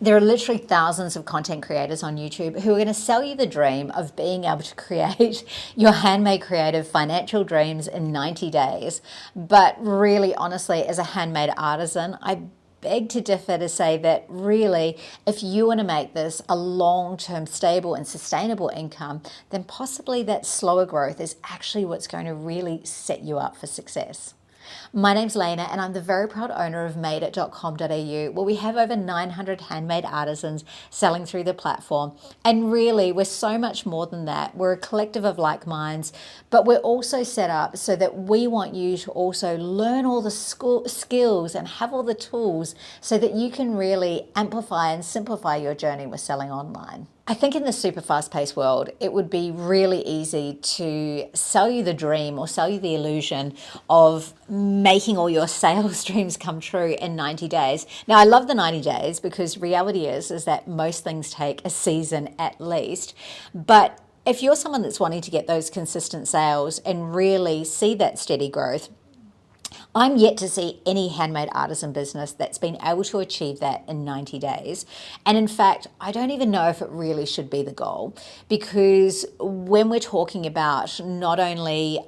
There are literally thousands of content creators on YouTube who are going to sell you the dream of being able to create your handmade creative financial dreams in 90 days. But really, honestly, as a handmade artisan, I beg to differ to say that really, if you want to make this a long-term, stable and sustainable income, then possibly that slower growth is actually what's going to really set you up for success. My name's Lena and I'm the very proud owner of madeit.com.au, where we have over 900 handmade artisans selling through the platform. And really, we're so much more than that. We're a collective of like minds, but we're also set up so that we want you to also learn all the skills and have all the tools so that you can really amplify and simplify your journey with selling online. I think in this super fast-paced world, it would be really easy to sell you the dream or sell you the illusion of making all your sales dreams come true in 90 days. Now, I love the 90 days because reality is that most things take a season at least. But if you're someone that's wanting to get those consistent sales and really see that steady growth, I'm yet to see any handmade artisan business that's been able to achieve that in 90 days. And in fact, I don't even know if it really should be the goal, because when we're talking about not only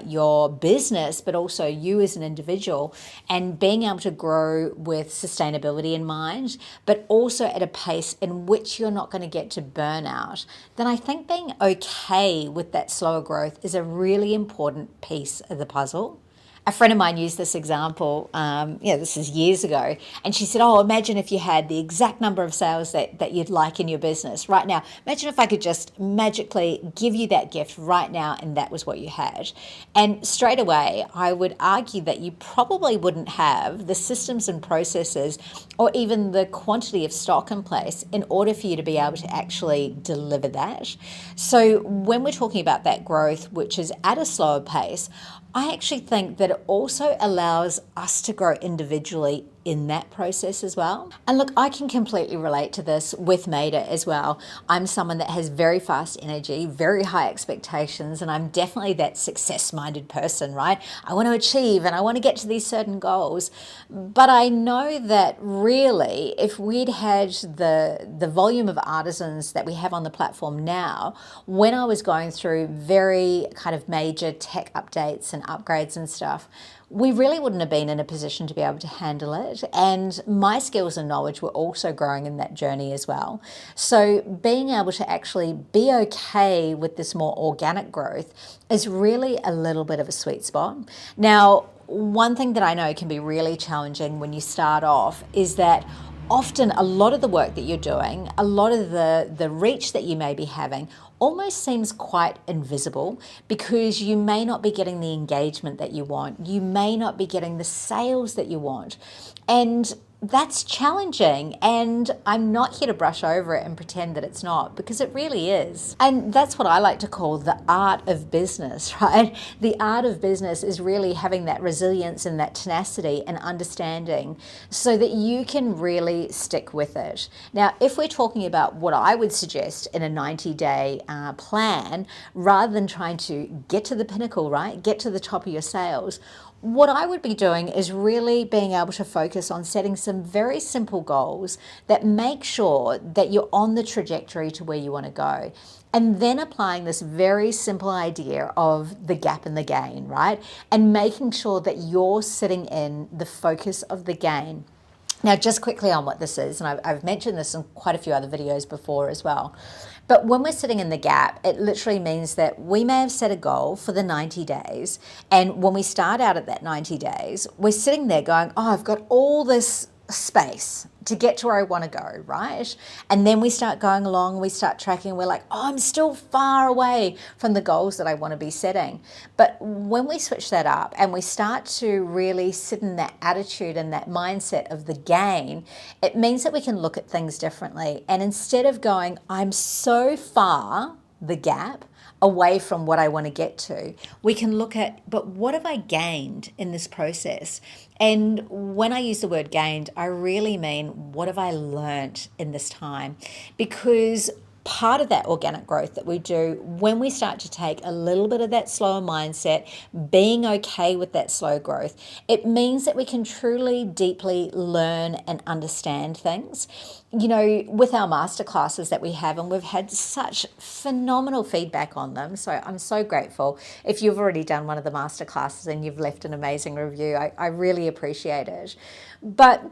your business, but also you as an individual and being able to grow with sustainability in mind, but also at a pace in which you're not going to get to burnout, then I think being okay with that slower growth is a really important piece of the puzzle. A friend of mine used this example, this is years ago, and she said, oh, imagine if you had the exact number of sales that you'd like in your business right now. Imagine if I could just magically give you that gift right now and that was what you had. And straight away, I would argue that you probably wouldn't have the systems and processes or even the quantity of stock in place in order for you to be able to actually deliver that. So when we're talking about that growth, which is at a slower pace, I actually think that it also allows us to grow individually in that process as well. And look, I can completely relate to this with Maida as well. I'm someone that has very fast energy, very high expectations, and I'm definitely that success-minded person, right? I want to achieve and I want to get to these certain goals. But I know that really, if we'd had the volume of artisans that we have on the platform now, when I was going through very kind of major tech updates and upgrades and stuff, we really wouldn't have been in a position to be able to handle it. And my skills and knowledge were also growing in that journey as well. So being able to actually be okay with this more organic growth is really a little bit of a sweet spot. Now, one thing that I know can be really challenging when you start off is that often a lot of the work that you're doing, a lot of the reach that you may be having almost seems quite invisible, because you may not be getting the engagement that you want. You may not be getting the sales that you want. And that's challenging, and I'm not here to brush over it and pretend that it's not, because it really is. And that's what I like to call the art of business, right? The art of business is really having that resilience and that tenacity and understanding so that you can really stick with it. Now, if we're talking about what I would suggest in a 90-day plan, rather than trying to get to the pinnacle, right? Get to the top of your sales, what I would be doing is really being able to focus on setting some very simple goals that make sure that you're on the trajectory to where you want to go. And then applying this very simple idea of the gap and the gain, right? And making sure that you're sitting in the focus of the gain. Now, just quickly on what this is, and I've mentioned this in quite a few other videos before as well, but when we're sitting in the gap, it literally means that we may have set a goal for the 90 days, and when we start out at that 90 days, we're sitting there going, oh, I've got all this space to get to where I want to go, right? And then we start going along, we start tracking, and we're like, oh, I'm still far away from the goals that I want to be setting. But when we switch that up and we start to really sit in that attitude and that mindset of the gain, it means that we can look at things differently. And instead of going, I'm so far, the gap, away from what I want to get to, we can look at, but what have I gained in this process? And when I use the word gained, I really mean, what have I learnt in this time? Because part of that organic growth that we do when we start to take a little bit of that slower mindset, being okay with that slow growth, it means that we can truly, deeply learn and understand things. You know, with our masterclasses that we have, and we've had such phenomenal feedback on them. So I'm so grateful. If you've already done one of the masterclasses and you've left an amazing review, I really appreciate it. But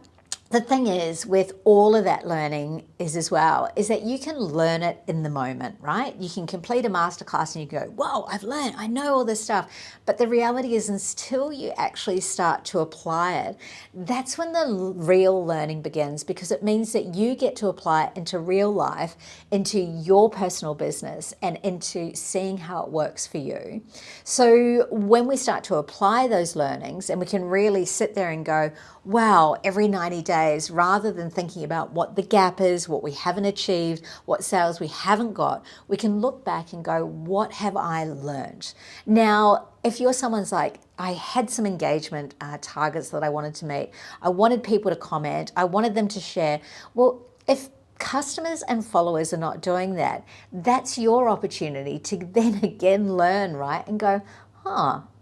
the thing is with all of that learning is that you can learn it in the moment, right? You can complete a masterclass and you go, whoa, I've learned, I know all this stuff. But the reality is until you actually start to apply it, that's when the real learning begins, because it means that you get to apply it into real life, into your personal business, and into seeing how it works for you. So when we start to apply those learnings and we can really sit there and go, wow, every 90 days, rather than thinking about what the gap is, what we haven't achieved, what sales we haven't got, we can look back and go, what have I learned? Now, if you're someone's like, I had some engagement targets that I wanted to meet, I wanted people to comment, I wanted them to share. Well, if customers and followers are not doing that, that's your opportunity to then again learn, right? And go,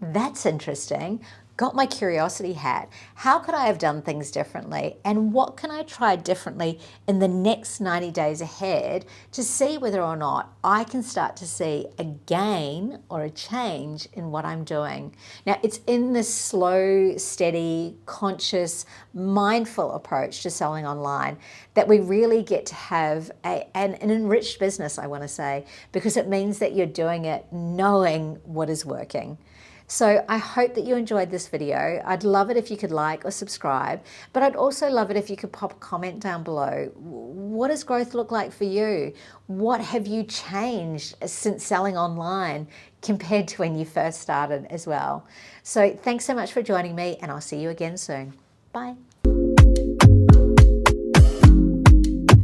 that's interesting. Got my curiosity hat. How could I have done things differently? And what can I try differently in the next 90 days ahead to see whether or not I can start to see a gain or a change in what I'm doing? Now, it's in this slow, steady, conscious, mindful approach to selling online that we really get to have an enriched business, I want to say, because it means that you're doing it knowing what is working. So I hope that you enjoyed this video. I'd love it if you could like or subscribe, but I'd also love it if you could pop a comment down below. What does growth look like for you? What have you changed since selling online compared to when you first started as well? So thanks so much for joining me, and I'll see you again soon. Bye.